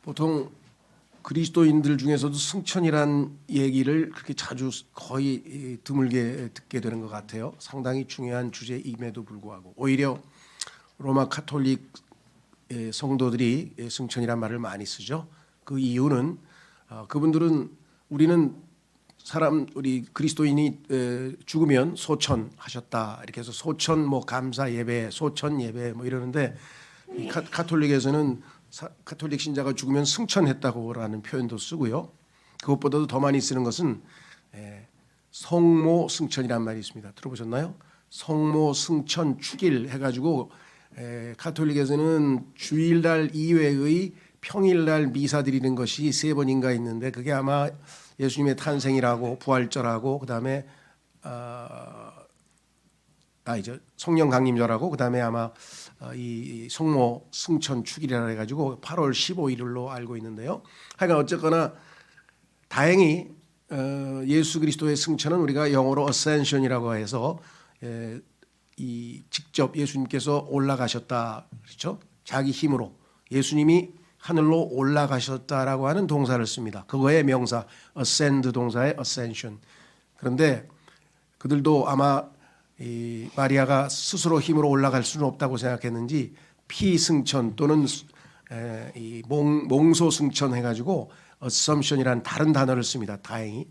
보통 그리스도인들 중에서도 승천이란 얘기를 그렇게 자주 거의 드물게 듣게 되는 것 같아요. 상당히 중요한 주제임에도 불구하고 오히려 로마 카톨릭 성도들이 승천이란 말을 많이 쓰죠. 그 이유는 그분들은 우리 그리스도인이 죽으면 소천하셨다 이렇게 해서 소천 감사 예배, 소천 예배 이러는데 이 카톨릭에서는 카톨릭 신자가 죽으면 승천했다고라는 표현도 쓰고요. 그것보다도 더 많이 쓰는 것은 성모 승천이란 말이 있습니다. 들어보셨나요? 성모 승천 축일 해가지고 카톨릭에서는 주일날 이외의 평일날 미사 드리는 것이 3번인가 있는데 그게 아마 예수님의 탄생이라고 부활절하고 그다음에 이제 성령 강림절하고 그다음에 아마 이 성모 승천 축일이라 해가지고 8월 15일로 알고 있는데요. 하여간 어쨌거나 다행히 예수 그리스도의 승천은 우리가 영어로 ascension이라고 해서 이 직접 예수님께서 올라가셨다 그렇죠? 자기 힘으로 예수님이 하늘로 올라가셨다라고 하는 동사를 씁니다. 그거의 명사 ascend 동사의 ascension. 그런데 그들도 아마 이 마리아가 스스로 힘으로 올라갈 수는 없다고 생각했는지 피승천 또는 이 몽소 승천 해가지고 assumption이라는 다른 단어를 씁니다. 다행히.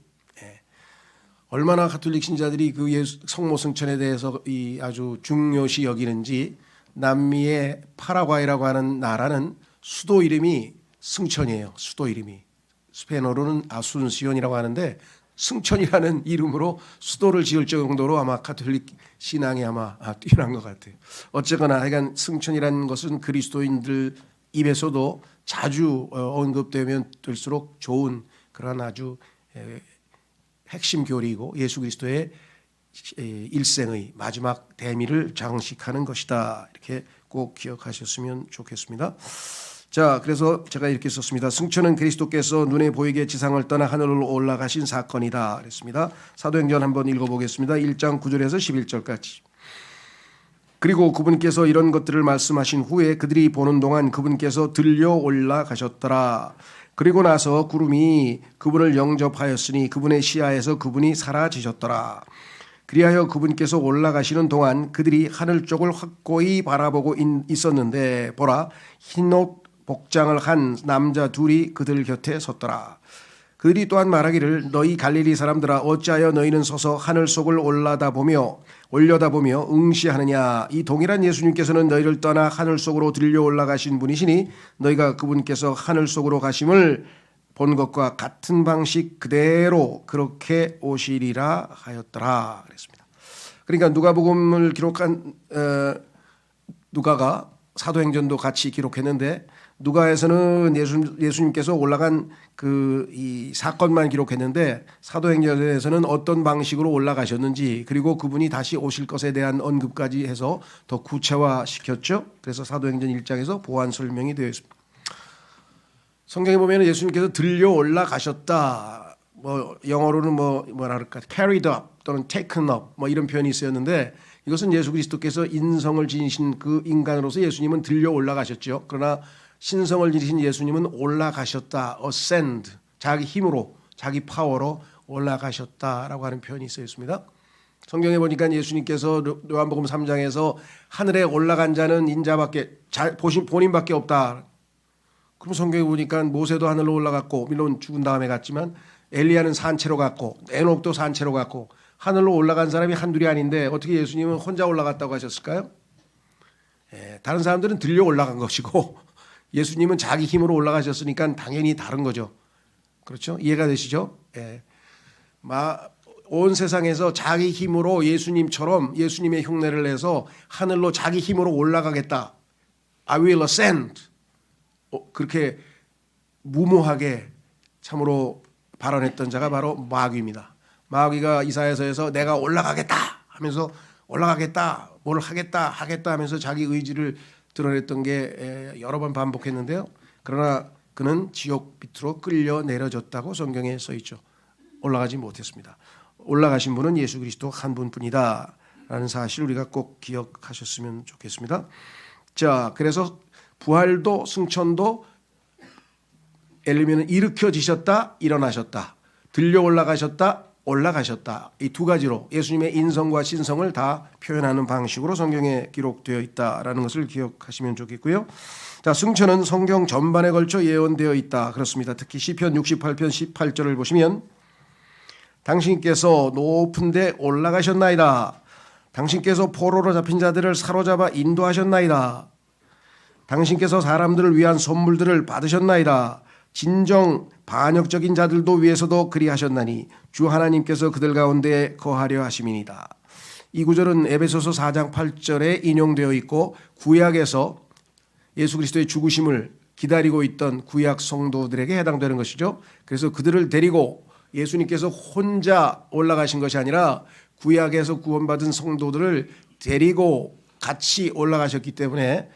얼마나 가톨릭 신자들이 그 성모 승천에 대해서 이 아주 중요시 여기는지 남미의 파라과이라고 하는 나라는 수도 이름이 승천이에요. 수도 이름이 스페인어로는 아순시온이라고 하는데 승천이라는 이름으로 수도를 지을 정도로 아마 가톨릭 신앙이 아마 뛰어난 것 같아요. 어쨌거나 하여간 승천이라는 것은 그리스도인들 입에서도 자주 언급되면 될수록 좋은 그런 아주 핵심 교리이고 예수 그리스도의 일생의 마지막 대미를 장식하는 것이다. 이렇게 꼭 기억하셨으면 좋겠습니다. 자, 그래서 제가 이렇게 썼습니다. 승천은 그리스도께서 눈에 보이게 지상을 떠나 하늘로 올라가신 사건이다. 그랬습니다. 사도행전 한번 읽어보겠습니다. 1장 9절에서 11절까지. 그리고 그분께서 이런 것들을 말씀하신 후에 그들이 보는 동안 그분께서 들려 올라가셨더라. 그리고 나서 구름이 그분을 영접하였으니 그분의 시야에서 그분이 사라지셨더라. 그리하여 그분께서 올라가시는 동안 그들이 하늘 쪽을 확고히 바라보고 있었는데 보라 흰옷 복장을 한 남자 둘이 그들 곁에 섰더라. 그들이 또한 말하기를 너희 갈릴리 사람들아 어찌하여 너희는 서서 하늘 속을 올려다보며 응시하느냐. 이 동일한 예수님께서는 너희를 떠나 하늘 속으로 들려 올라가신 분이시니 너희가 그분께서 하늘 속으로 가심을 본 것과 같은 방식 그대로 그렇게 오시리라 하였더라. 그랬습니다. 그러니까 누가복음을 기록한 누가가 사도행전도 같이 기록했는데 누가에서는 예수님께서 올라간 이 사건만 기록했는데 사도행전에서는 어떤 방식으로 올라가셨는지 그리고 그분이 다시 오실 것에 대한 언급까지 해서 더 구체화시켰죠. 그래서 사도행전 1장에서 보완 설명이 되어 있습니다. 성경에 보면 예수님께서 들려 올라가셨다. 영어로는 뭐라 그럴까? carried up 또는 taken up 이런 표현이 있었는데 이것은 예수 그리스도께서 인성을 지니신 그 인간으로서 예수님은 들려 올라가셨죠. 그러나 신성을 지니신 예수님은 올라가셨다. ascend. 자기 힘으로 자기 파워로 올라가셨다라고 하는 표현이 있어 있습니다. 성경에 보니까 예수님께서 요한복음 3장에서 하늘에 올라간 자는 인자밖에 본인밖에 없다. 그럼 성경에 보니까 모세도 하늘로 올라갔고 물론 죽은 다음에 갔지만 엘리야는 산채로 갔고 에녹도 산채로 갔고 하늘로 올라간 사람이 한둘이 아닌데 어떻게 예수님은 혼자 올라갔다고 하셨을까요? 다른 사람들은 들려 올라간 것이고 예수님은 자기 힘으로 올라가셨으니까 당연히 다른 거죠. 그렇죠? 이해가 되시죠? 온 세상에서 자기 힘으로 예수님처럼 예수님의 흉내를 내서 하늘로 자기 힘으로 올라가겠다. I will ascend. 그렇게 무모하게 참으로 발언했던 자가 바로 마귀입니다. 마귀가 이사야서에서 내가 올라가겠다 하면서 올라가겠다, 뭘 하겠다 하면서 자기 의지를 드러냈던 게 여러 번 반복했는데요. 그러나 그는 지옥 밑으로 끌려 내려졌다고 성경에 써 있죠. 올라가지 못했습니다. 올라가신 분은 예수 그리스도 한 분뿐이다 라는 사실을 우리가 꼭 기억하셨으면 좋겠습니다. 자, 그래서 부활도 승천도 엘리면은 일으켜지셨다, 일어나셨다, 들려 올라가셨다, 올라가셨다. 이 두 가지로 예수님의 인성과 신성을 다 표현하는 방식으로 성경에 기록되어 있다라는 것을 기억하시면 좋겠고요. 자, 승천은 성경 전반에 걸쳐 예언되어 있다. 그렇습니다. 특히 시편 68편 18절을 보시면 당신께서 높은 데 올라가셨나이다. 당신께서 포로로 잡힌 자들을 사로잡아 인도하셨나이다. 당신께서 사람들을 위한 선물들을 받으셨나이다. 진정 반역적인 자들도 위해서도 그리하셨나니 주 하나님께서 그들 가운데 거하려 하심이니이다. 이 구절은 에베소서 4장 8절에 인용되어 있고 구약에서 예수 그리스도의 죽으심을 기다리고 있던 구약 성도들에게 해당되는 것이죠. 그래서 그들을 데리고 예수님께서 혼자 올라가신 것이 아니라 구약에서 구원받은 성도들을 데리고 같이 올라가셨기 때문에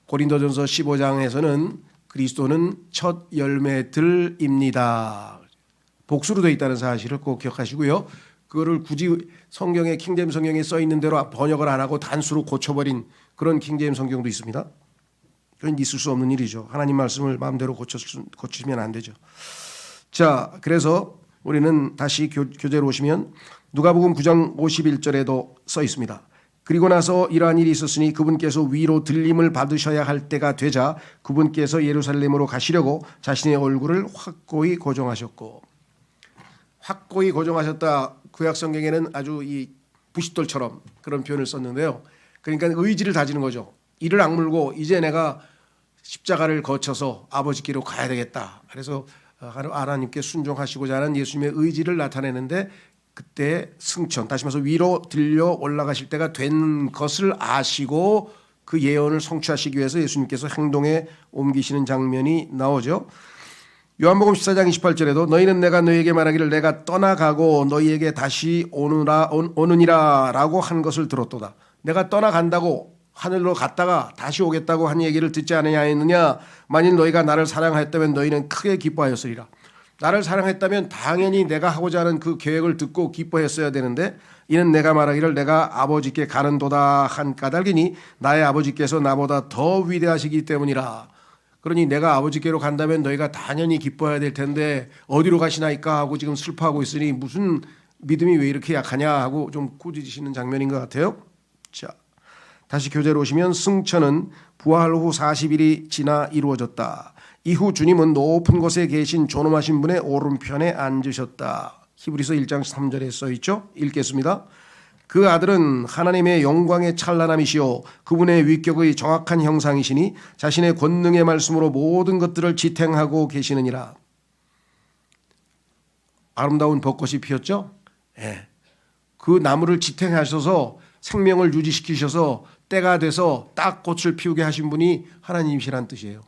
고린도전서 15장에서는 그리스도는 첫 열매들입니다. 복수로 되어 있다는 사실을 꼭 기억하시고요. 그거를 굳이 성경에 킹제임스 성경에 써 있는 대로 번역을 안 하고 단수로 고쳐버린 그런 킹제임스 성경도 있습니다. 그건 있을 수 없는 일이죠. 하나님 말씀을 마음대로 고치면 안 되죠. 자, 그래서 우리는 다시 교재로 오시면 누가복음 9장 51절에도 써 있습니다. 그리고 나서 이러한 일이 있었으니 그분께서 위로 들림을 받으셔야 할 때가 되자 그분께서 예루살렘으로 가시려고 자신의 얼굴을 확고히 고정하셨고, 확고히 고정하셨다. 구약 성경에는 아주 이 부싯돌처럼 그런 표현을 썼는데요. 그러니까 의지를 다지는 거죠. 이를 악물고 이제 내가 십자가를 거쳐서 아버지께로 가야 되겠다. 그래서 하나님께 순종하시고자 하는 예수님의 의지를 나타내는데, 그때 승천, 다시 말해서 위로 들려 올라가실 때가 된 것을 아시고 그 예언을 성취하시기 위해서 예수님께서 행동에 옮기시는 장면이 나오죠. 요한복음 14장 28절에도 너희는 내가 너희에게 말하기를 내가 떠나가고 너희에게 다시 오느니라 라고 한 것을 들었도다. 내가 떠나간다고 하늘로 갔다가 다시 오겠다고 한 얘기를 듣지 않느냐. 만일 너희가 나를 사랑하였다면 너희는 크게 기뻐하였으리라. 나를 사랑했다면 당연히 내가 하고자 하는 그 계획을 듣고 기뻐했어야 되는데, 이는 내가 말하기를 내가 아버지께 가는도다 한 까닭이니 나의 아버지께서 나보다 더 위대하시기 때문이라. 그러니 내가 아버지께로 간다면 너희가 당연히 기뻐해야 될 텐데 어디로 가시나이까 하고 지금 슬퍼하고 있으니 무슨 믿음이 왜 이렇게 약하냐 하고 좀 꾸짖으시는 장면인 것 같아요. 자, 다시 교재로 오시면 승천은 부활 후 40일이 지나 이루어졌다. 이후 주님은 높은 곳에 계신 존엄하신 분의 오른편에 앉으셨다. 히브리서 1장 3절에 써있죠. 읽겠습니다. 그 아들은 하나님의 영광의 찬란함이시요 그분의 위격의 정확한 형상이시니 자신의 권능의 말씀으로 모든 것들을 지탱하고 계시느니라. 아름다운 벚꽃이 피었죠. 예. 그 나무를 지탱하셔서 생명을 유지시키셔서 때가 돼서 딱 꽃을 피우게 하신 분이 하나님이시란 뜻이에요.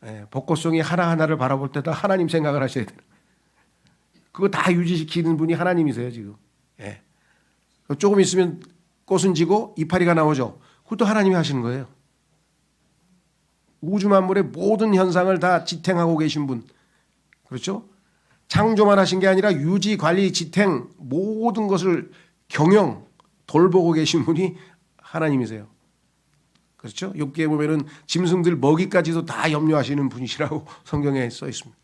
예, 벚꽃송이 하나하나를 바라볼 때 다 하나님 생각을 하셔야 돼요. 그거 다 유지시키는 분이 하나님이세요 지금. 예. 조금 있으면 꽃은 지고 이파리가 나오죠. 그것도 하나님이 하시는 거예요. 우주 만물의 모든 현상을 다 지탱하고 계신 분. 그렇죠? 창조만 하신 게 아니라 유지, 관리, 지탱 모든 것을 경영, 돌보고 계신 분이 하나님이세요. 그렇죠? 욥기에 보면은 짐승들 먹이까지도 다 염려하시는 분이시라고 성경에 써 있습니다.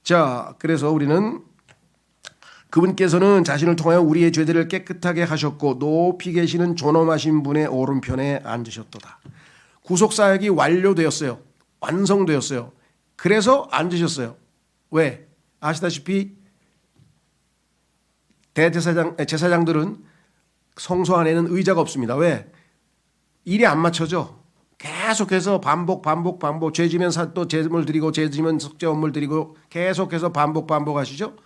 자, 그래서 우리는 그분께서는 자신을 통하여 우리의 죄들을 깨끗하게 하셨고 높이 계시는 존엄하신 분의 오른편에 앉으셨도다. 구속 사역이 완료되었어요. 완성되었어요. 그래서 앉으셨어요. 왜? 아시다시피 제사장들은 성소 안에는 의자가 없습니다. 왜? 일이 안 맞춰져. 계속해서 반복 죄 지면 또 제물 드리고 죄 지면 속죄원물 드리고 계속해서 반복하시죠.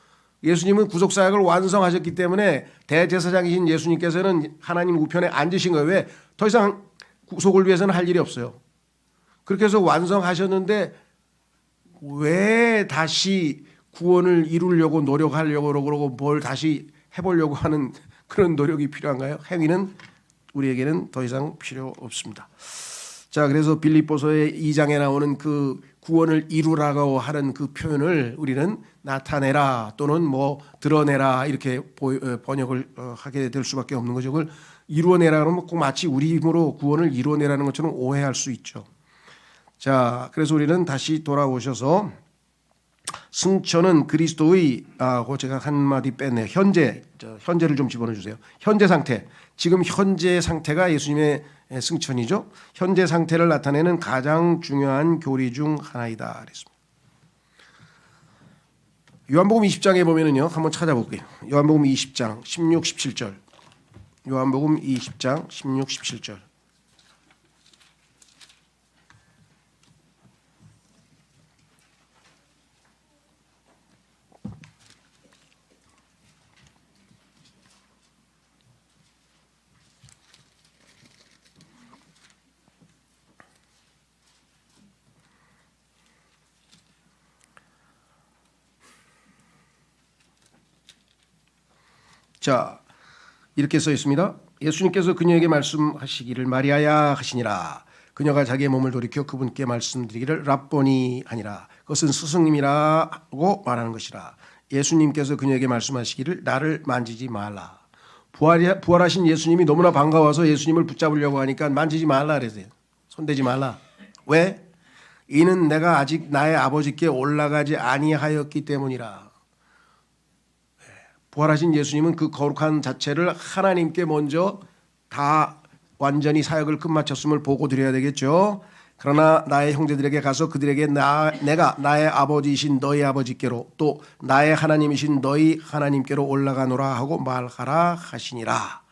예수님은 구속사역을 완성하셨기 때문에 대제사장이신 예수님께서는 하나님 우편에 앉으신 거예요. 왜? 더 이상 구속을 위해서는 할 일이 없어요. 그렇게 해서 완성하셨는데 왜 다시 구원을 이루려고 노력하려고 그러고 뭘 다시 해보려고 하는 그런 노력이 필요한가요? 행위는 우리에게는 더 이상 필요 없습니다. 자, 그래서 빌립보서의 2장에 나오는 그 구원을 이루라고 하는 그 표현을 우리는 나타내라 또는 뭐 드러내라 이렇게 번역을 하게 될 수밖에 없는 거죠. 그걸 이루어내라 그러면 꼭 마치 우리 힘으로 구원을 이루어내라는 것처럼 오해할 수 있죠. 자, 그래서 우리는 다시 돌아오셔서 승천은 그리스도의 제가 한마디 뺐네요. 현재를 좀 집어넣어 주세요. 현재 상태. 지금 현재 상태가 예수님의 승천이죠. 현재 상태를 나타내는 가장 중요한 교리 중 하나이다 그랬습니다. 요한복음 20장에 보면은요. 한번 찾아볼게요. 요한복음 20장 16, 17절. 요한복음 20장 16, 17절. 자, 이렇게 써 있습니다. 예수님께서 그녀에게 말씀하시기를 마리아야 하시니라. 그녀가 자기의 몸을 돌이켜 그분께 말씀드리기를 랍보니 하니라. 그것은 스승님이라고 말하는 것이라. 예수님께서 그녀에게 말씀하시기를 나를 만지지 말라. 부활하신 예수님이 너무나 반가워서 예수님을 붙잡으려고 하니까 만지지 말라 그랬어요. 손대지 말라. 왜? 이는 내가 아직 나의 아버지께 올라가지 아니하였기 때문이라. 부활하신 예수님은 그 거룩한 자체를 하나님께 먼저 다 완전히 사역을 끝마쳤음을 보고 드려야 되겠죠. 그러나 나의 형제들에게 가서 그들에게 내가 나의 아버지이신 너희 아버지께로 또 나의 하나님이신 너희 하나님께로 올라가노라 하고 말하라 하시니라.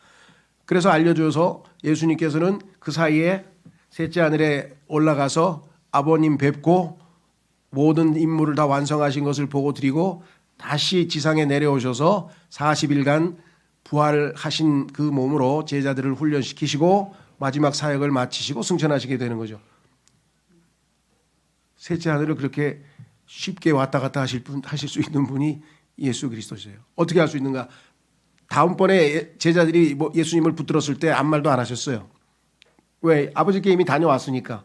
그래서 알려줘서 예수님께서는 그 사이에 셋째 하늘에 올라가서 아버님 뵙고 모든 임무를 다 완성하신 것을 보고 드리고 다시 지상에 내려오셔서 40일간 부활하신 그 몸으로 제자들을 훈련시키시고 마지막 사역을 마치시고 승천하시게 되는 거죠. 셋째 하늘을 그렇게 쉽게 왔다 갔다 하실 수 있는 분이 예수 그리스도세요. 어떻게 할 수 있는가? 다음번에 제자들이 예수님을 붙들었을 때 아무 말도 안 하셨어요. 왜? 아버지께 이미 다녀왔으니까.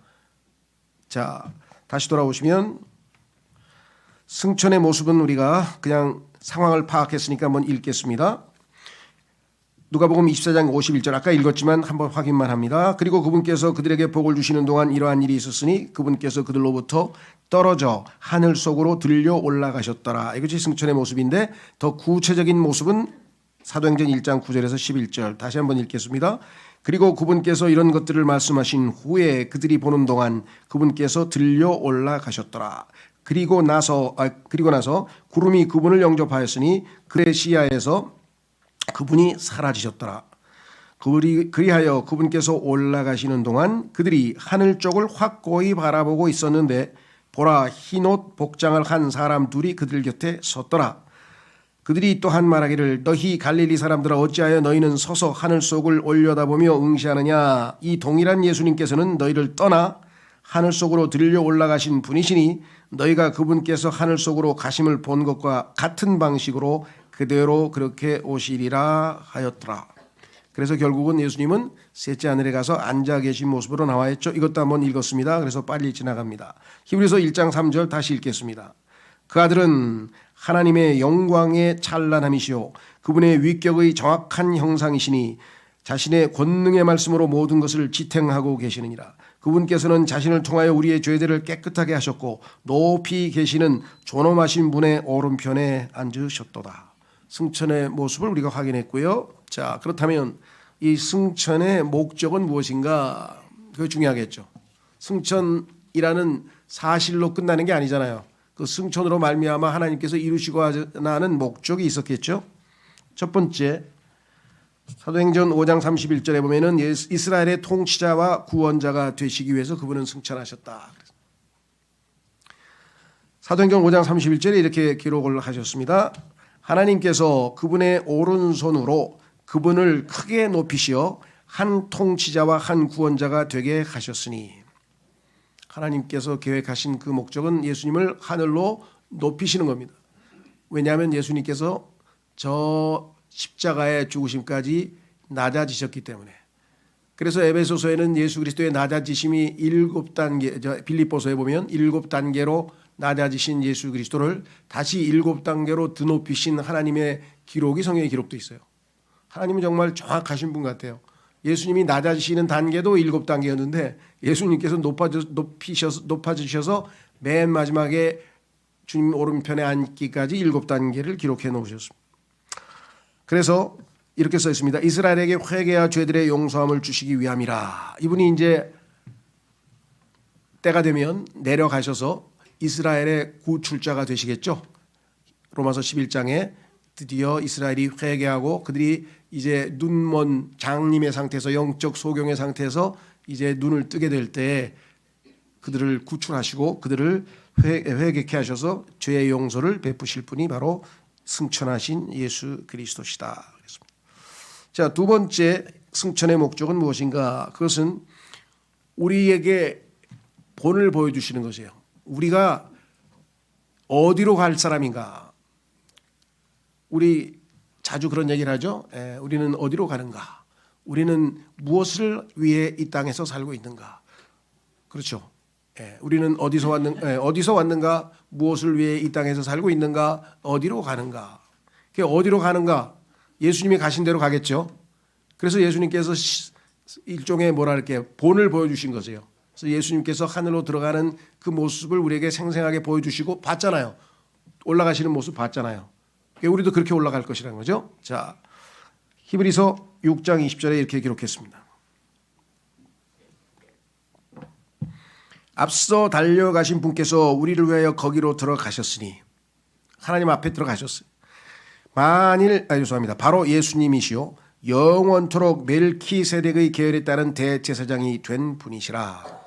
자, 다시 돌아오시면 승천의 모습은 우리가 그냥 상황을 파악했으니까 한번 읽겠습니다. 누가복음 24장 51절 아까 읽었지만 한번 확인만 합니다. 그리고 그분께서 그들에게 복을 주시는 동안 이러한 일이 있었으니 그분께서 그들로부터 떨어져 하늘 속으로 들려 올라가셨더라. 이것이 승천의 모습인데 더 구체적인 모습은 사도행전 1장 9절에서 11절 다시 한번 읽겠습니다. 그리고 그분께서 이런 것들을 말씀하신 후에 그들이 보는 동안 그분께서 들려 올라가셨더라. 그리고 나서 구름이 그분을 영접하였으니 그의 시야에서 그분이 사라지셨더라. 그리하여 그분께서 올라가시는 동안 그들이 하늘 쪽을 확고히 바라보고 있었는데 보라 흰옷 복장을 한 사람 둘이 그들 곁에 섰더라. 그들이 또한 말하기를 너희 갈릴리 사람들아 어찌하여 너희는 서서 하늘 속을 올려다보며 응시하느냐. 이 동일한 예수님께서는 너희를 떠나 하늘 속으로 들려 올라가신 분이시니 너희가 그분께서 하늘 속으로 가심을 본 것과 같은 방식으로 그대로 그렇게 오시리라 하였더라. 그래서 결국은 예수님은 셋째 하늘에 가서 앉아 계신 모습으로 나와 있죠. 이것도 한번 읽었습니다. 그래서 빨리 지나갑니다. 히브리서 1장 3절 다시 읽겠습니다. 그 아들은 하나님의 영광의 찬란함이시요 그분의 위격의 정확한 형상이시니 자신의 권능의 말씀으로 모든 것을 지탱하고 계시느니라. 그분께서는 자신을 통하여 우리의 죄들을 깨끗하게 하셨고 높이 계시는 존엄하신 분의 오른편에 앉으셨도다. 승천의 모습을 우리가 확인했고요. 자, 그렇다면 이 승천의 목적은 무엇인가? 그게 중요하겠죠. 승천이라는 사실로 끝나는 게 아니잖아요. 그 승천으로 말미암아 하나님께서 이루시고 하는 목적이 있었겠죠. 첫 번째, 사도행전 5장 31절에 보면은 이스라엘의 통치자와 구원자가 되시기 위해서 그분은 승천하셨다. 사도행전 5장 31절에 이렇게 기록을 하셨습니다. 하나님께서 그분의 오른손으로 그분을 크게 높이시어 한 통치자와 한 구원자가 되게 하셨으니 하나님께서 계획하신 그 목적은 예수님을 하늘로 높이시는 겁니다. 왜냐하면 예수님께서 저 십자가의 죽으심까지 낮아지셨기 때문에. 그래서 에베소서에는 예수 그리스도의 낮아지심이 7단계, 빌립보서에 보면 7단계로 낮아지신 예수 그리스도를 다시 7단계로 드높이신 하나님의 기록이 성경에 기록되어 있어요. 하나님은 정말 정확하신 분 같아요. 예수님이 낮아지시는 단계도 7단계였는데 예수님께서 높아지셔서 맨 마지막에 주님 오른편에 앉기까지 7단계를 기록해 놓으셨습니다. 그래서 이렇게 써 있습니다. 이스라엘에게 회개와 죄들의 용서함을 주시기 위함이라. 이분이 이제 때가 되면 내려가셔서 이스라엘의 구출자가 되시겠죠. 로마서 11장에 드디어 이스라엘이 회개하고 그들이 이제 눈먼 장님의 상태에서 영적 소경의 상태에서 이제 눈을 뜨게 될 때 그들을 구출하시고 그들을 회개케 하셔서 죄의 용서를 베푸실 분이 바로 승천하신 예수 그리스도시다. 자, 두 번째 승천의 목적은 무엇인가? 그것은 우리에게 본을 보여주시는 것이에요. 우리가 어디로 갈 사람인가? 우리 자주 그런 얘기를 하죠. 우리는 어디로 가는가? 우리는 무엇을 위해 이 땅에서 살고 있는가? 그렇죠. 우리는 어디서 왔는가? 무엇을 위해 이 땅에서 살고 있는가? 어디로 가는가? 어디로 가는가? 예수님이 가신 대로 가겠죠. 그래서 예수님께서 일종의 본을 보여주신 거죠. 그래서 예수님께서 하늘로 들어가는 그 모습을 우리에게 생생하게 보여주시고 봤잖아요. 올라가시는 모습 봤잖아요. 우리도 그렇게 올라갈 것이라는 거죠. 자, 히브리서 6장 20절에 이렇게 기록했습니다. 앞서 달려가신 분께서 우리를 위하여 거기로 들어가셨으니 하나님 앞에 들어가셨어요. 바로 예수님이시요 영원토록 멜키세덱의 계열에 따른 대제사장이 된 분이시라.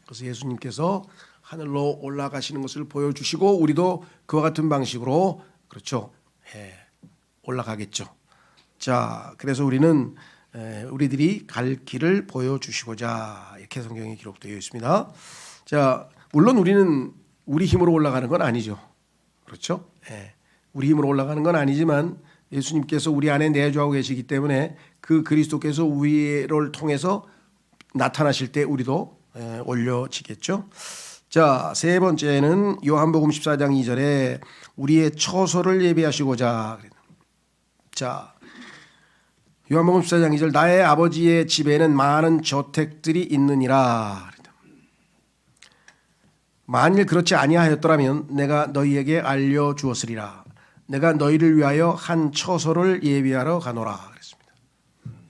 그래서 예수님께서 하늘로 올라가시는 것을 보여주시고 우리도 그와 같은 방식으로 그렇죠. 올라가겠죠. 자, 그래서 우리는 우리들이 갈 길을 보여주시고자 이렇게 성경에 기록되어 있습니다. 자, 물론 우리는 우리 힘으로 올라가는 건 아니죠. 그렇죠? 우리 힘으로 올라가는 건 아니지만 예수님께서 우리 안에 내주하고 계시기 때문에 그 그리스도께서 우리를 통해서 나타나실 때 우리도 올려지겠죠. 자, 세 번째는 요한복음 14장 2절에 우리의 처소를 예비하시고자. 자, 요한복음 14장 2절 나의 아버지의 집에는 많은 저택들이 있느니라. 만일 그렇지 아니하였더라면 내가 너희에게 알려주었으리라. 내가 너희를 위하여 한 처소를 예비하러 가노라. 그랬습니다.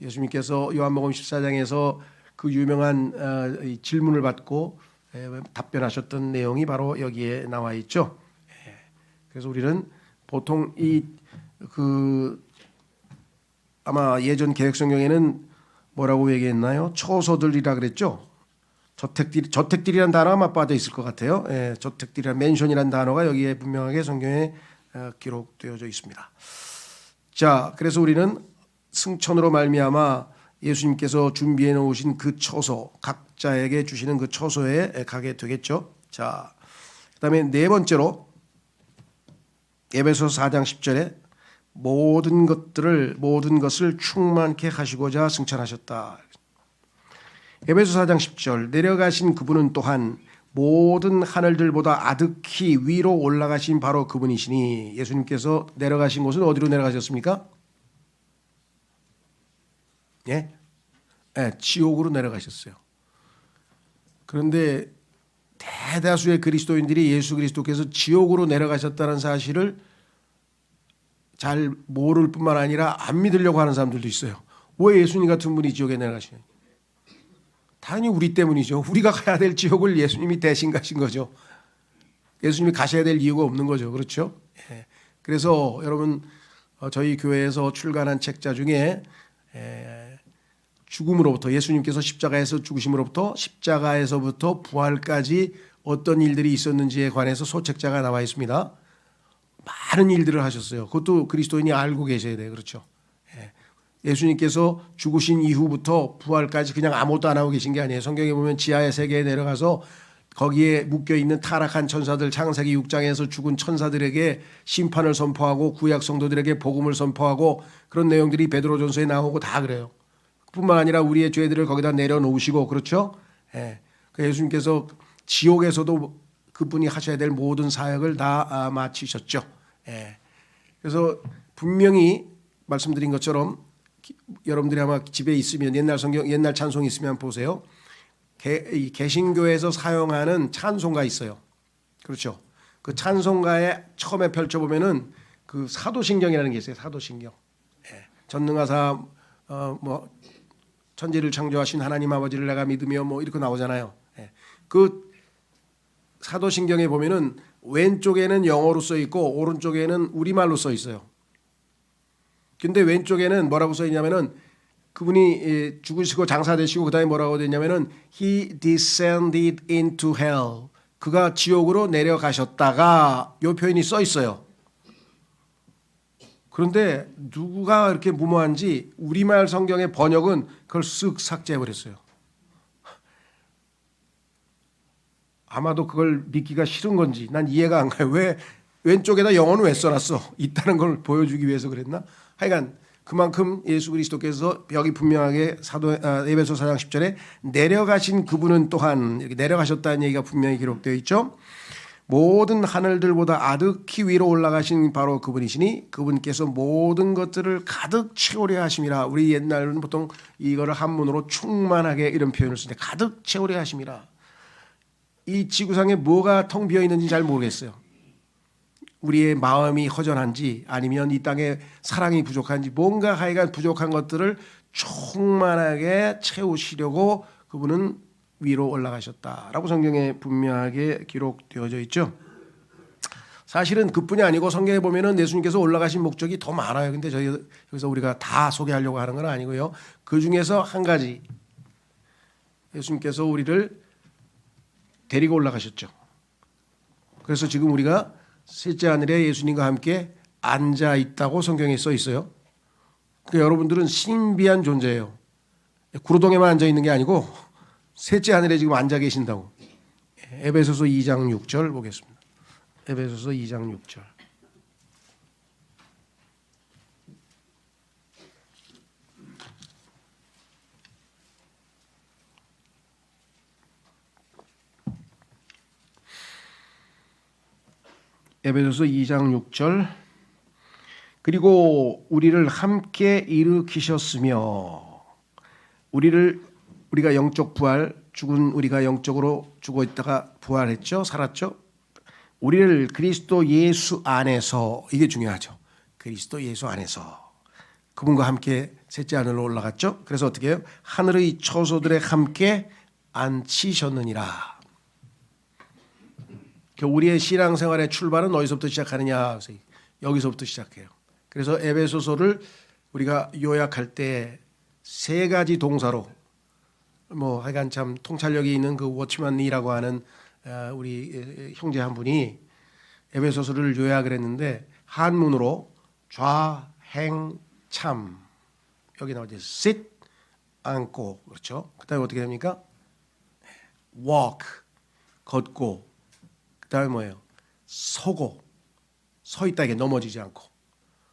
예수님께서 요한복음 14장에서 그 유명한 질문을 받고 답변하셨던 내용이 바로 여기에 나와 있죠. 그래서 우리는 보통 아마 예전 개혁성경에는 뭐라고 얘기했나요? 처소들이라 그랬죠. 저택들이란 단어가 아마 빠져 있을 것 같아요. 저택들이란 맨션이란 단어가 여기에 분명하게 성경에 기록되어져 있습니다. 자, 그래서 우리는 승천으로 말미암아 예수님께서 준비해 놓으신 그 처소, 각자에게 주시는 그 처소에 가게 되겠죠. 자, 그다음에 네 번째로 에베소서 4장 10절에 모든 것을 충만케 하시고자 승천하셨다. 에베소서 4장 10절 내려가신 그분은 또한 모든 하늘들보다 아득히 위로 올라가신 바로 그분이시니 예수님께서 내려가신 곳은 어디로 내려가셨습니까? 지옥으로 내려가셨어요. 그런데 대다수의 그리스도인들이 예수 그리스도께서 지옥으로 내려가셨다는 사실을 잘 모를 뿐만 아니라 안 믿으려고 하는 사람들도 있어요. 왜 예수님 같은 분이 지옥에 내려가시냐? 당연히 우리 때문이죠. 우리가 가야 될 지옥을 예수님이 대신 가신 거죠. 예수님이 가셔야 될 이유가 없는 거죠. 그렇죠? 그래서 여러분 저희 교회에서 출간한 책자 중에 죽음으로부터 예수님께서 십자가에서 죽으심으로부터 십자가에서부터 부활까지 어떤 일들이 있었는지에 관해서 소책자가 나와 있습니다. 많은 일들을 하셨어요. 그것도 그리스도인이 알고 계셔야 돼요. 그렇죠? 예수님께서 죽으신 이후부터 부활까지 그냥 아무것도 안 하고 계신 게 아니에요. 성경에 보면 지하의 세계에 내려가서 거기에 묶여있는 타락한 천사들, 창세기 6장에서 죽은 천사들에게 심판을 선포하고 구약 성도들에게 복음을 선포하고 그런 내용들이 베드로전서에 나오고 다 그래요. 뿐만 아니라 우리의 죄들을 거기다 내려놓으시고 그렇죠? 예수님께서 지옥에서도 그분이 하셔야 될 모든 사역을 다 마치셨죠. 그래서 분명히 말씀드린 것처럼 여러분들이 아마 집에 있으면 옛날 성경, 옛날 찬송이 있으면 보세요. 이 개신교에서 사용하는 찬송가 있어요. 그렇죠. 그 찬송가에 처음에 펼쳐보면은 그 사도신경이라는 게 있어요. 사도신경. 전능하사 뭐 천지를 창조하신 하나님 아버지를 내가 믿으며 뭐 이렇게 나오잖아요. 그 사도신경에 보면은 왼쪽에는 영어로 써 있고 오른쪽에는 우리말로 써 있어요. 근데 왼쪽에는 뭐라고 써 있냐면은 그분이 죽으시고 장사되시고 그다음에 뭐라고 되냐면은 He descended into hell. 그가 지옥으로 내려가셨다가 이 표현이 써 있어요. 그런데 누가 이렇게 무모한지 우리말 성경의 번역은 그걸 쓱 삭제해버렸어요. 아마도 그걸 믿기가 싫은 건지 난 이해가 안 가요. 왜 왼쪽에다 영어는 왜 써놨어? 있다는 걸 보여주기 위해서 그랬나? 하여간 그만큼 예수 그리스도께서 여기 분명하게 에베소 4장 10절에 내려가신 그분은 또한 이렇게 내려가셨다는 얘기가 분명히 기록되어 있죠. 모든 하늘들보다 아득히 위로 올라가신 바로 그분이시니 그분께서 모든 것들을 가득 채우려 하심이라. 우리 옛날에는 보통 이거를 한문으로 충만하게 이런 표현을 쓰는데 가득 채우려 하심이라. 이 지구상에 뭐가 텅 비어 있는지 잘 모르겠어요. 우리의 마음이 허전한지 아니면 이 땅에 사랑이 부족한지 뭔가 하여간 부족한 것들을 충만하게 채우시려고 그분은 위로 올라가셨다라고 성경에 분명하게 기록되어져 있죠. 사실은 그뿐이 아니고 성경에 보면은 예수님께서 올라가신 목적이 더 많아요. 근데 저희 여기서 우리가 다 소개하려고 하는 건 아니고요. 그 중에서 한 가지 예수님께서 우리를 데리고 올라가셨죠. 그래서 지금 우리가 셋째 하늘에 예수님과 함께 앉아 있다고 성경에 써 있어요. 그러니까 여러분들은 신비한 존재예요. 구로동에만 앉아 있는 게 아니고 셋째 하늘에 지금 앉아 계신다고. 에베소서 2장 6절 보겠습니다. 에베소서 2장 6절. 에베소서 2장 6절. 그리고 우리를 함께 일으키셨으며 우리가 영적 부활, 죽은 우리가 영적으로 죽어 있다가 부활했죠. 살았죠. 우리를 그리스도 예수 안에서, 이게 중요하죠. 그리스도 예수 안에서 그분과 함께 셋째 하늘로 올라갔죠. 그래서 어떻게 해요? 하늘의 처소들에 함께 앉히셨느니라. 우리의 신앙생활의 출발은 어디서부터 시작하느냐? 여기서부터 시작해요. 그래서 에베소서를 우리가 요약할 때 세 가지 동사로 뭐 하여간 참 통찰력이 있는 그 워치만이라고 하는 우리 형제 한 분이 에베소서를 요약을 했는데 한문으로 좌행참 여기 나오죠. sit 앉고 그렇죠. 그다음에 어떻게 됩니까? walk 걷고 그다음에 뭐예요? 서고 서 있다 이게 넘어지지 않고.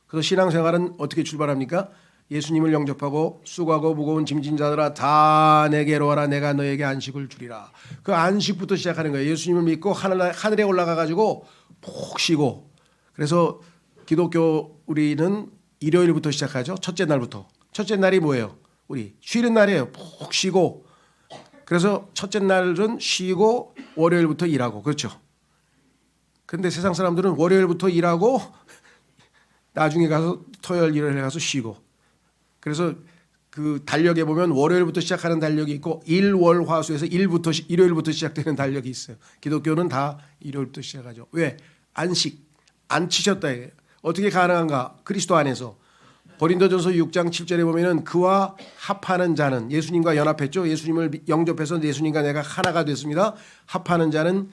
그래서 신앙생활은 어떻게 출발합니까? 예수님을 영접하고 수고하고 무거운 짐진 자들아 다 내게로 와라 내가 너에게 안식을 주리라. 그 안식부터 시작하는 거예요. 예수님을 믿고 하늘에 올라가 가지고 푹 쉬고. 그래서 기독교 우리는 일요일부터 시작하죠. 첫째 날부터. 첫째 날이 뭐예요? 우리 쉬는 날이에요. 푹 쉬고. 그래서 첫째 날은 쉬고 월요일부터 일하고. 그렇죠. 그런데 세상 사람들은 월요일부터 일하고 나중에 가서 토요일 일요일에 가서 쉬고. 그래서 그 달력에 보면 월요일부터 시작하는 달력이 있고 일월화수에서 일요일부터 시작되는 달력이 있어요. 기독교는 다 일요일부터 시작하죠. 왜? 안식, 앉히셨다. 어떻게 가능한가? 그리스도 안에서. 고린도전서 6장 7절에 보면은 그와 합하는 자는 예수님과 연합했죠. 예수님을 영접해서 예수님과 내가 하나가 됐습니다. 합하는 자는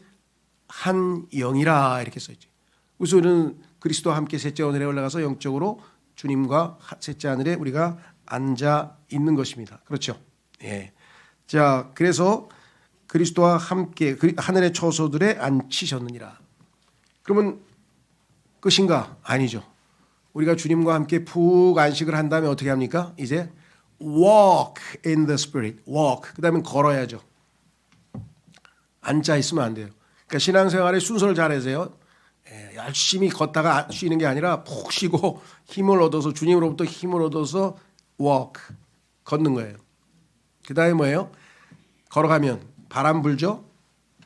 한 영이라 이렇게 써있죠. 그래서 우리는 그리스도와 함께 셋째 하늘에 올라가서 영적으로 주님과 셋째 하늘에 우리가 앉아 있는 것입니다. 그렇죠? 예. 자, 그래서 그리스도와 함께 하늘의 처소들에 앉히셨느니라. 그러면 끝인가? 아니죠. 우리가 주님과 함께 푹 안식을 한 다음에 어떻게 합니까? 이제 walk in the spirit. walk. 그다음에 걸어야죠. 앉아 있으면 안 돼요. 그러니까 신앙생활의 순서를 잘 하세요. 열심히 걷다가 쉬는 게 아니라 푹 쉬고 힘을 얻어서 주님으로부터 힘을 얻어서 walk, 걷는 거예요. 그 다음에 뭐예요? 걸어가면 바람 불죠.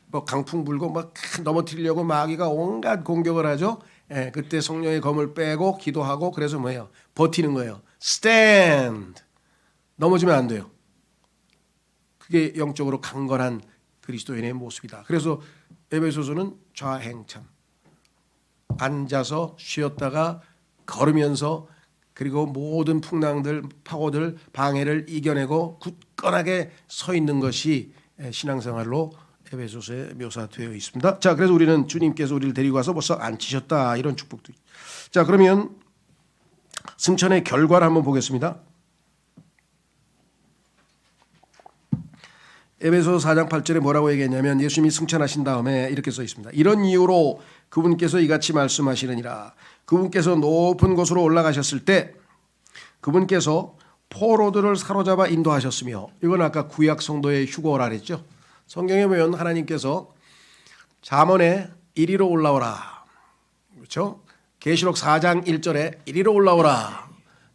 뭐 강풍 불고 막 넘어뜨리려고 마귀가 온갖 공격을 하죠. 예, 그때 성령의 검을 빼고 기도하고 그래서 뭐예요? 버티는 거예요. stand. 넘어지면 안 돼요. 그게 영적으로 강건한 그리스도인의 모습이다. 그래서 에베소서는 좌행참. 앉아서 쉬었다가 걸으면서 그리고 모든 풍랑들, 파고들, 방해를 이겨내고 굳건하게 서 있는 것이 신앙생활로 에베소서에 묘사되어 있습니다. 자, 그래서 우리는 주님께서 우리를 데리고 가서 벌써 앉히셨다 이런 축복도. 자, 그러면 승천의 결과를 한번 보겠습니다. 에베소서 4장 8절에 뭐라고 얘기했냐면 예수님이 승천하신 다음에 이렇게 써 있습니다. 이런 이유로 그분께서 이같이 말씀하시느니라. 그분께서 높은 곳으로 올라가셨을 때 그분께서 포로들을 사로잡아 인도하셨으며, 이건 아까 구약 성도의 휴거라 그랬죠. 성경에 보면 하나님께서 잠언에 이리로 올라오라. 그렇죠? 계시록 4장 1절에 이리로 올라오라.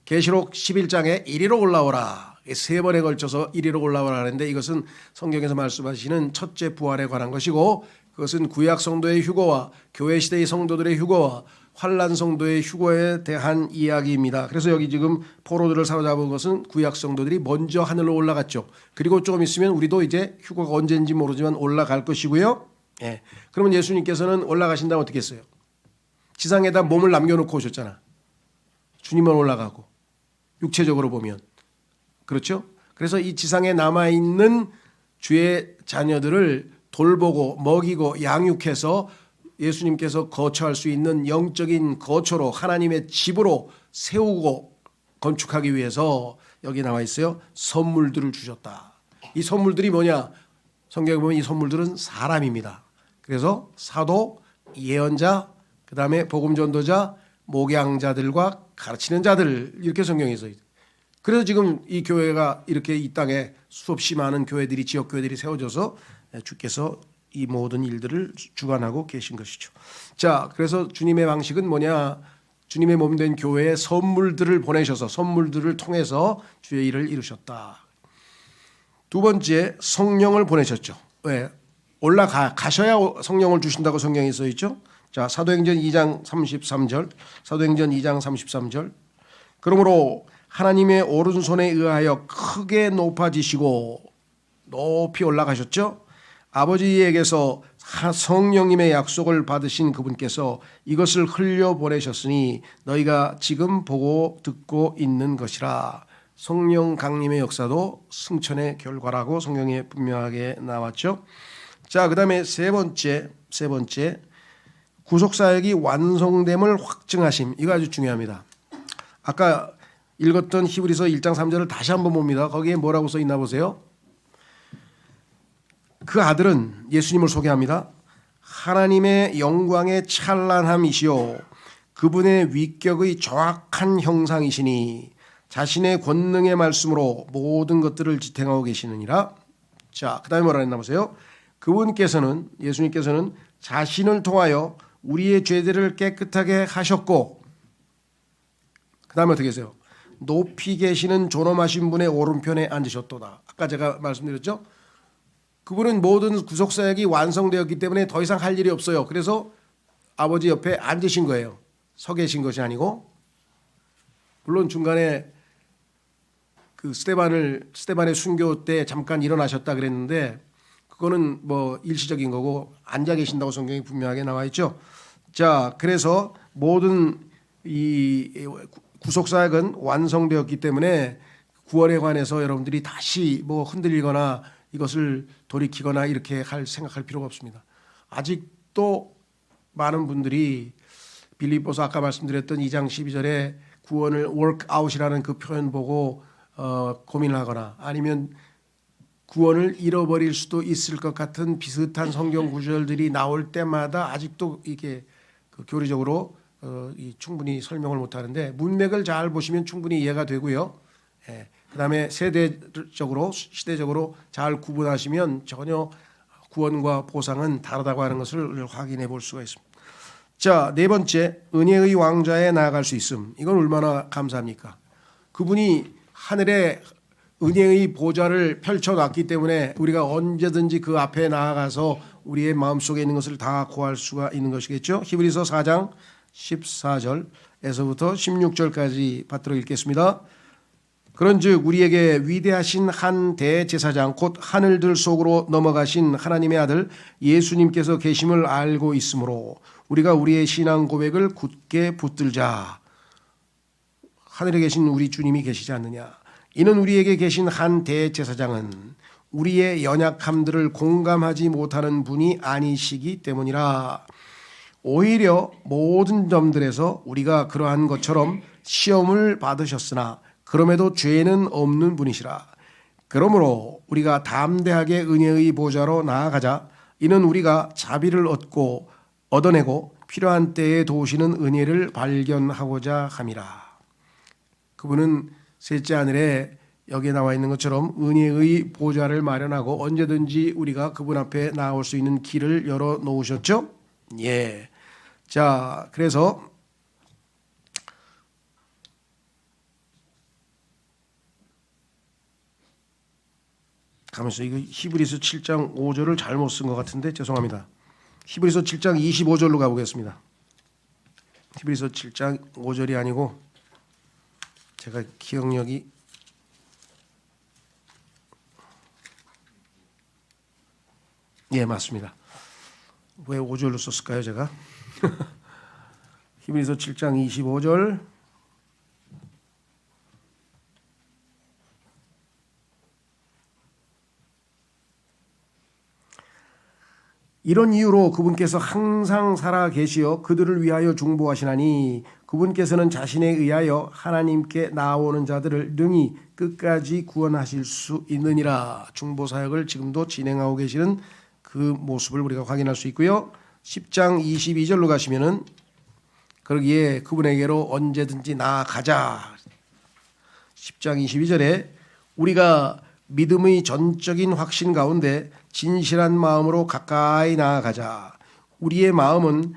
계시록 11장에 이리로 올라오라. 세 번에 걸쳐서 이리로 올라오라 하는데 이것은 성경에서 말씀하시는 첫째 부활에 관한 것이고, 그것은 구약 성도의 휴거와 교회 시대의 성도들의 휴거와 환난 성도의 휴거에 대한 이야기입니다. 그래서 여기 지금 포로들을 사로잡은 것은 구약 성도들이 먼저 하늘로 올라갔죠. 그리고 조금 있으면 우리도 이제 휴거가 언제인지 모르지만 올라갈 것이고요. 예. 그러면 예수님께서는 올라가신다면 어떻게 했어요? 지상에다 몸을 남겨놓고 오셨잖아. 주님은 올라가고 육체적으로 보면 그렇죠. 그래서 이 지상에 남아있는 주의 자녀들을 돌보고 먹이고 양육해서 예수님께서 거처할 수 있는 영적인 거처로 하나님의 집으로 세우고 건축하기 위해서 여기 나와 있어요. 선물들을 주셨다. 이 선물들이 뭐냐? 성경에 보면 이 선물들은 사람입니다. 그래서 사도, 예언자, 그 다음에 복음전도자, 목양자들과 가르치는 자들, 이렇게 성경에 써 있어요. 그래서 지금 이 교회가 이렇게 이 땅에 수없이 많은 교회들이, 지역 교회들이 세워져서 주께서 이 모든 일들을 주관하고 계신 것이죠. 자, 그래서 주님의 방식은 뭐냐? 주님의 몸된 교회에 선물들을 보내셔서 선물들을 통해서 주의 일을 이루셨다. 두 번째, 성령을 보내셨죠. 왜? 가셔야 성령을 주신다고 성경에 써 있죠. 자, 사도행전 2장 33절, 사도행전 2장 33절. 그러므로 하나님의 오른손에 의하여 크게 높아지시고 높이 올라가셨죠. 아버지에게서 성령님의 약속을 받으신 그분께서 이것을 흘려보내셨으니 너희가 지금 보고 듣고 있는 것이라. 성령 강림의 역사도 승천의 결과라고 성경에 분명하게 나왔죠. 자, 그 다음에 세 번째 구속사역이 완성됨을 확증하심. 이거 아주 중요합니다. 아까 읽었던 히브리서 1장 3절을 다시 한번 봅니다. 거기에 뭐라고 써 있나 보세요. 그 아들은 예수님을 소개합니다. 하나님의 영광의 찬란함이시요 그분의 위격의 정확한 형상이시니 자신의 권능의 말씀으로 모든 것들을 지탱하고 계시느니라. 자, 그 다음에 뭐라 했나 보세요. 그분께서는, 예수님께서는 자신을 통하여 우리의 죄들을 깨끗하게 하셨고, 그 다음에 어떻게 하세요? 높이 계시는 존엄하신 분의 오른편에 앉으셨도다. 아까 제가 말씀드렸죠. 그분은 모든 구속사역이 완성되었기 때문에 더 이상 할 일이 없어요. 그래서 아버지 옆에 앉으신 거예요. 서 계신 것이 아니고. 물론 중간에 그 스데반의 순교 때 잠깐 일어나셨다 그랬는데 그거는 뭐 일시적인 거고 앉아 계신다고 성경이 분명하게 나와 있죠. 자, 그래서 모든 이 구속사역은 완성되었기 때문에 구원에 관해서 여러분들이 다시 뭐 흔들리거나 이것을 돌이키거나 이렇게 생각할 필요가 없습니다. 아직도 많은 분들이 빌립보서 아까 말씀드렸던 2장 12절에 구원을 workout이라는 그 표현 보고 고민을 하거나 아니면 구원을 잃어버릴 수도 있을 것 같은 비슷한 성경 구절들이 나올 때마다 아직도 이게 그 교리적으로 충분히 설명을 못하는데 문맥을 잘 보시면 충분히 이해가 되고요. 예. 그다음에 세대적으로 시대적으로 잘 구분하시면 전혀 구원과 보상은 다르다고 하는 것을 확인해 볼 수가 있습니다. 자, 네 번째, 은혜의 왕좌에 나아갈 수 있음. 이건 얼마나 감사합니까? 그분이 하늘에 은혜의 보좌를 펼쳐놨기 때문에 우리가 언제든지 그 앞에 나아가서 우리의 마음속에 있는 것을 다 구할 수가 있는 것이겠죠. 히브리서 4장 14절에서부터 16절까지 받들어 읽겠습니다. 그런즉 우리에게 위대하신 한 대제사장 곧 하늘들 속으로 넘어가신 하나님의 아들 예수님께서 계심을 알고 있으므로 우리가 우리의 신앙 고백을 굳게 붙들자. 하늘에 계신 우리 주님이 계시지 않느냐. 이는 우리에게 계신 한 대제사장은 우리의 연약함들을 공감하지 못하는 분이 아니시기 때문이라. 오히려 모든 점들에서 우리가 그러한 것처럼 시험을 받으셨으나 그럼에도 죄는 없는 분이시라. 그러므로 우리가 담대하게 은혜의 보좌로 나아가자. 이는 우리가 자비를 얻어내고 필요한 때에 도우시는 은혜를 발견하고자 함이라. 그분은 셋째 하늘에 여기에 나와 있는 것처럼 은혜의 보좌를 마련하고 언제든지 우리가 그분 앞에 나올 수 있는 길을 열어 놓으셨죠. 예. 자, 그래서 가면서 이거 히브리서 7장 5절을 잘못 쓴 것 같은데 죄송합니다. 히브리서 7장 25절로 가보겠습니다. 히브리서 7장 5절이 아니고 제가 기억력이 예 맞습니다. 왜 5절로 썼을까요 제가? 히브리서 7장 25절 이런 이유로 그분께서 항상 살아 계시어 그들을 위하여 중보하시나니 그분께서는 자신에 의하여 하나님께 나오는 자들을 능히 끝까지 구원하실 수 있느니라. 중보 사역을 지금도 진행하고 계시는 그 모습을 우리가 확인할 수 있고요. 10장 22절로 가시면은 그러기에 그분에게로 언제든지 나아가자. 10장 22절에 우리가 믿음의 전적인 확신 가운데 진실한 마음으로 가까이 나아가자. 우리의 마음은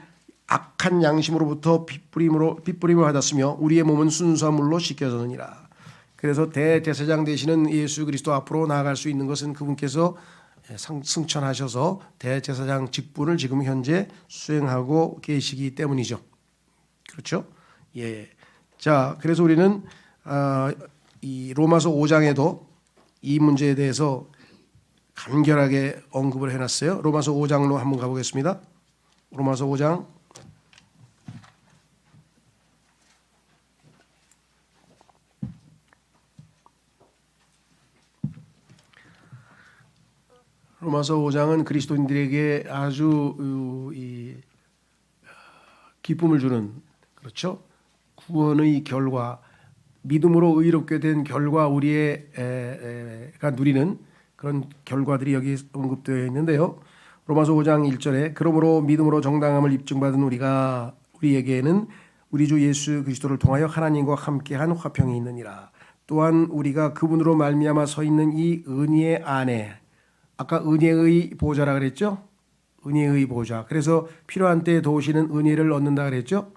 악한 양심으로부터 빗부림을 받았으며 우리의 몸은 순수한 물로 씻겨졌느니라. 그래서 대제사장 되시는 예수 그리스도 앞으로 나아갈 수 있는 것은 그분께서 승천하셔서 대제사장 직분을 지금 현재 수행하고 계시기 때문이죠. 그렇죠? 예. 자, 그래서 우리는 이 로마서 5장에도 이 문제에 대해서 간결하게 언급을 해놨어요. 로마서 5장로 한번 가보겠습니다. 로마서 5장 로마서 5장은 그리스도인들에게 아주 기쁨을 주는 그렇죠. 구원의 결과, 믿음으로 의롭게 된 결과 우리가 누리는 그런 결과들이 여기 언급되어 있는데요. 로마서 5장 1절에 그러므로 믿음으로 정당함을 입증받은 우리에게는 우리 주 예수 그리스도를 통하여 하나님과 함께한 화평이 있느니라. 또한 우리가 그분으로 말미암아 서 있는 이 은혜의 안에 아까 은혜의 보좌라 그랬죠? 은혜의 보좌. 그래서 필요한 때에 도우시는 은혜를 얻는다 그랬죠?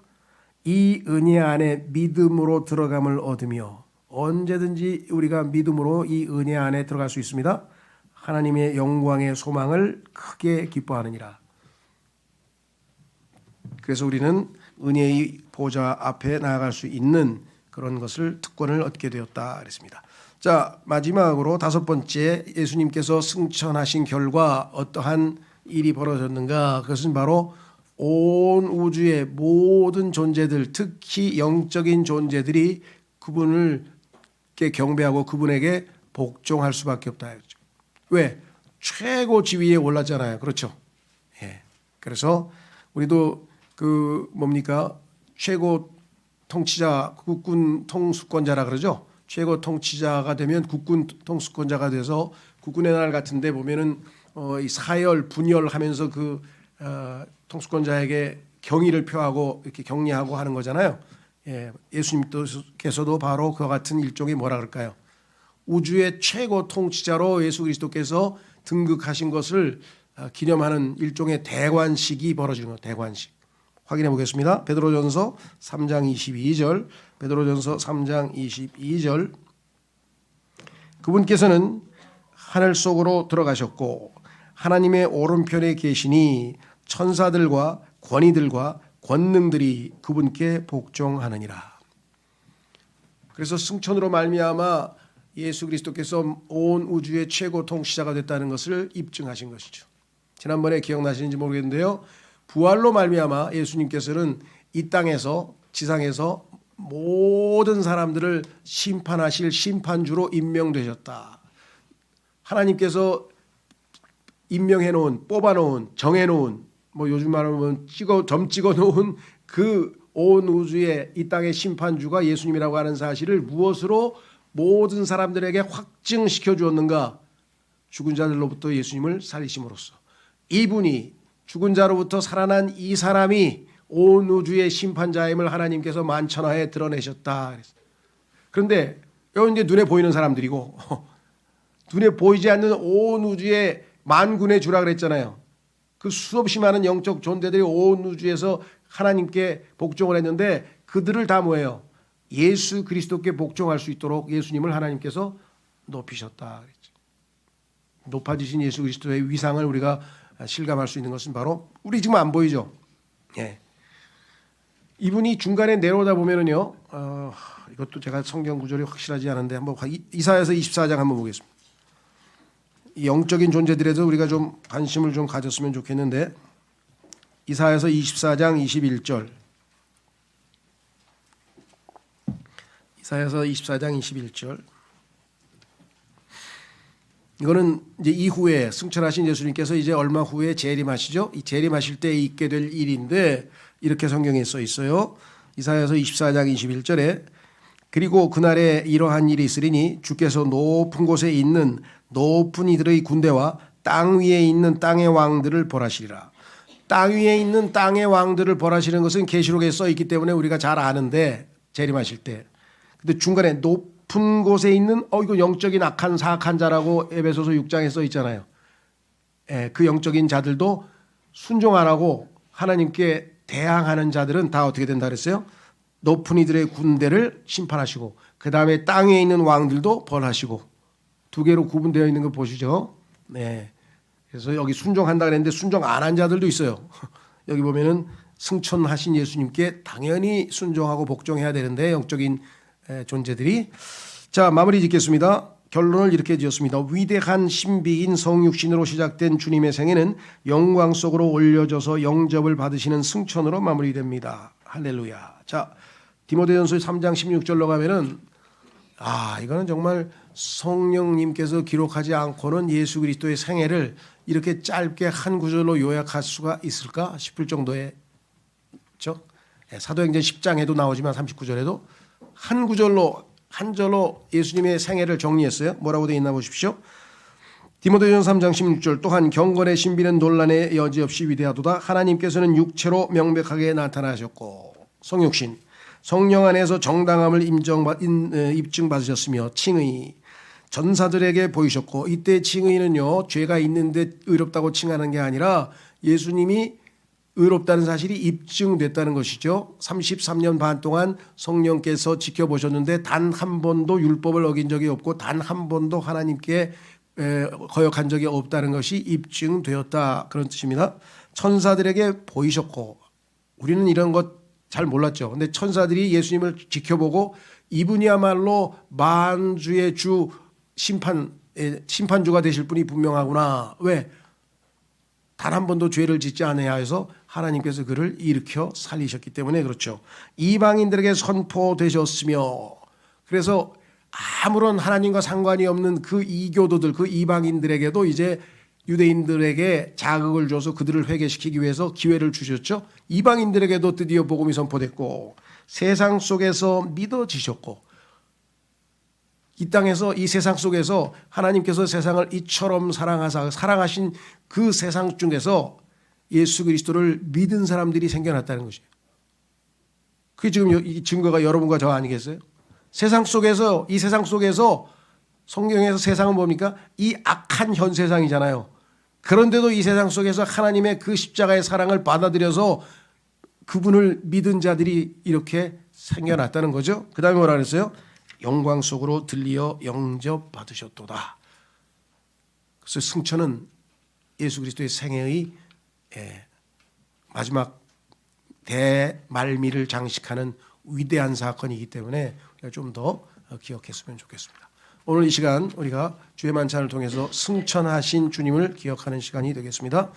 이 은혜 안에 믿음으로 들어감을 얻으며 언제든지 우리가 믿음으로 이 은혜 안에 들어갈 수 있습니다. 하나님의 영광의 소망을 크게 기뻐하느니라. 그래서 우리는 은혜의 보좌 앞에 나아갈 수 있는 그런 것을 특권을 얻게 되었다 그랬습니다. 자, 마지막으로 다섯 번째 예수님께서 승천하신 결과 어떠한 일이 벌어졌는가? 그것은 바로 온 우주의 모든 존재들, 특히 영적인 존재들이 그분을 경배하고 그분에게 복종할 수밖에 없다. 왜? 최고 지위에 올랐잖아요. 그렇죠? 예. 그래서 우리도 최고 통치자, 국군 통수권자라 그러죠. 최고 통치자가 되면 국군 통수권자가 돼서 국군의 날 같은데 보면은 이 사열 분열하면서 통수권자에게 경의를 표하고 이렇게 격려하고 하는 거잖아요. 예, 예수님께서도 바로 그와 같은 일종의 뭐라 그럴까요? 우주의 최고 통치자로 예수 그리스도께서 등극하신 것을 기념하는 일종의 대관식이 벌어지는 거예요. 대관식. 확인해 보겠습니다. 베드로전서 3장 22절. 베드로전서 3장 22절. 그분께서는 하늘 속으로 들어가셨고 하나님의 오른편에 계시니 천사들과 권위들과 권능들이 그분께 복종하느니라. 그래서 승천으로 말미암아 예수 그리스도께서 온 우주의 최고 통치자가 됐다는 것을 입증하신 것이죠. 지난번에 기억나시는지 모르겠는데요. 부활로 말미암아 예수님께서는 이 땅에서 지상에서 모든 사람들을 심판하실 심판주로 임명되셨다. 하나님께서 임명해 놓은, 뽑아 놓은, 정해 놓은, 뭐 요즘 말하면 점 찍어 놓은 그 온 우주의 이 땅의 심판주가 예수님이라고 하는 사실을 무엇으로 모든 사람들에게 확증시켜 주었는가? 죽은 자들로부터 예수님을 살리심으로써. 이분이 죽은 자로부터 살아난 이 사람이 온 우주의 심판자임을 하나님께서 만천하에 드러내셨다. 그런데 여기 이제 눈에 보이는 사람들이고 눈에 보이지 않는 온 우주의 만군의 주라 그랬잖아요. 그 수없이 많은 영적 존재들이 온 우주에서 하나님께 복종을 했는데 그들을 다 뭐예요? 예수 그리스도께 복종할 수 있도록 예수님을 하나님께서 높이셨다 그랬죠. 높아지신 예수 그리스도의 위상을 우리가 실감할 수 있는 것은 바로 우리 지금 안 보이죠. 예. 이분이 중간에 내려오다 보면은요. 이것도 제가 성경 구절이 확실하지 않은데 한번 이사야서 24장 한번 보겠습니다. 이 영적인 존재들에도 우리가 좀 관심을 좀 가졌으면 좋겠는데 이사야서 24장 21절. 이사야서 24장 21절. 이거는 이제 이후에 승천하신 예수님께서 이제 얼마 후에 재림하시죠. 이 재림하실 때 있게 될 일인데 이렇게 성경에 써 있어요. 이사야서 24장 21절에 그리고 그날에 이러한 일이 있으리니 주께서 높은 곳에 있는 높은 이들의 군대와 땅 위에 있는 땅의 왕들을 벌하시리라. 땅 위에 있는 땅의 왕들을 벌하시는 것은 계시록에 써 있기 때문에 우리가 잘 아는데 재림하실 때. 근데 중간에 높은 곳에 있는 이거 영적인 악한 사악한 자라고 에베소서 6장에 써 있잖아요. 예, 그 영적인 자들도 순종 안 하고 하나님께 대항하는 자들은 다 어떻게 된다 그랬어요? 높은 이들의 군대를 심판하시고 그 다음에 땅에 있는 왕들도 벌하시고 두 개로 구분되어 있는 거 보시죠. 네. 그래서 여기 순종한다 그랬는데 순종 안 한 자들도 있어요. 여기 보면은 승천하신 예수님께 당연히 순종하고 복종해야 되는데 영적인 존재들이. 자, 마무리 짓겠습니다. 결론을 이렇게 지었습니다. 위대한 신비인 성육신으로 시작된 주님의 생애는 영광 속으로 올려져서 영접을 받으시는 승천으로 마무리됩니다. 할렐루야. 자, 디모데전서 3장 16절로 가면은 이거는 정말 성령님께서 기록하지 않고는 예수 그리스도의 생애를 이렇게 짧게 한 구절로 요약할 수가 있을까 싶을 정도의, 그렇죠? 사도행전 10장에도 나오지만 39절에도 한 구절로 한 절로 예수님의 생애를 정리했어요. 뭐라고 되어 있나 보십시오. 디모데전서 3장 16절 또한 경건의 신비는 논란의 여지 없이 위대하도다. 하나님께서는 육체로 명백하게 나타나셨고 성육신 성령 안에서 정당함을 입증받으셨으며 칭의 전사들에게 보이셨고 이때 칭의는요 죄가 있는데 의롭다고 칭하는 게 아니라 예수님이 의롭다는 사실이 입증됐다는 것이죠. 33년 반 동안 성령께서 지켜보셨는데 단 한 번도 율법을 어긴 적이 없고 단 한 번도 하나님께 거역한 적이 없다는 것이 입증되었다 그런 뜻입니다. 천사들에게 보이셨고 우리는 이런 것 잘 몰랐죠. 근데 천사들이 예수님을 지켜보고 이분이야말로 만주의 주 심판주가 되실 분이 분명하구나. 왜? 단 한 번도 죄를 짓지 않아야 해서 하나님께서 그를 일으켜 살리셨기 때문에 그렇죠. 이방인들에게 선포되셨으며 그래서 아무런 하나님과 상관이 없는 그 이교도들 그 이방인들에게도 이제 유대인들에게 자극을 줘서 그들을 회개시키기 위해서 기회를 주셨죠. 이방인들에게도 드디어 복음이 선포됐고 세상 속에서 믿어지셨고 이 땅에서 이 세상 속에서 하나님께서 세상을 이처럼 사랑하신 그 세상 중에서 예수 그리스도를 믿은 사람들이 생겨났다는 것이에요. 그게 지금 이 증거가 여러분과 저 아니겠어요? 세상 속에서 이 세상 속에서 성경에서 세상은 뭡니까? 이 악한 현 세상이잖아요. 그런데도 이 세상 속에서 하나님의 그 십자가의 사랑을 받아들여서 그분을 믿은 자들이 이렇게 생겨났다는 거죠. 그 다음에 뭐라 그랬어요? 영광 속으로 들리어 영접받으셨도다. 그래서 승천은 예수 그리스도의 생애의 마지막 대말미를 장식하는 위대한 사건이기 때문에 우리가 좀 더 기억했으면 좋겠습니다. 오늘 이 시간 우리가 주의 만찬을 통해서 승천하신 주님을 기억하는 시간이 되겠습니다.